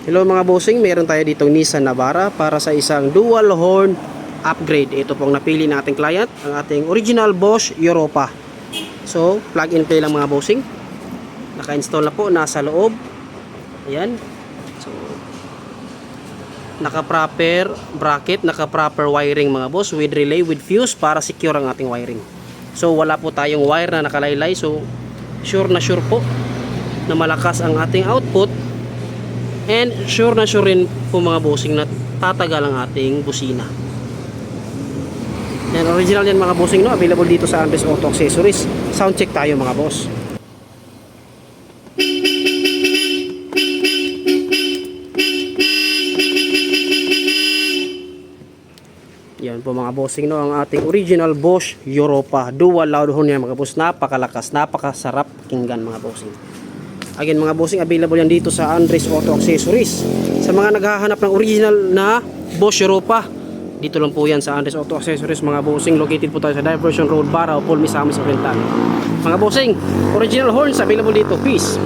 Hello mga bossing, meron tayo ditong Nissan Navara para sa isang dual horn upgrade. Ito pong napili ng ating client, ang ating original Bosch Europa. So, plug and play lang mga bossing. Naka-install na po, nasa loob. Ayan. So, naka-proper bracket, naka-proper wiring mga boss, with relay, with fuse para secure ang ating wiring. So, wala po tayong wire na nakalaylay. So, sure na sure po na malakas ang ating output. And sure na sure rin po mga bossing na tatagal ang ating busina. Yan, original yan mga bossing, no? Available dito sa Andres Auto Accessories. Sound check tayo mga boss. Yan po mga bossing, no? Ang ating original Bosch Europa. Dual loud horn yan mga boss. Napakalakas, napakasarap pakinggan mga bossing. Again mga bossing, available yan dito sa Andres Auto Accessories. Sa mga naghahanap ng original na Bosch Europa, dito lang po yan sa Andres Auto Accessories mga bossing. Located po tayo sa Diversion Road, Barao, Paul, Misamis, Oriental. Mga bossing, original horns available dito. Peace!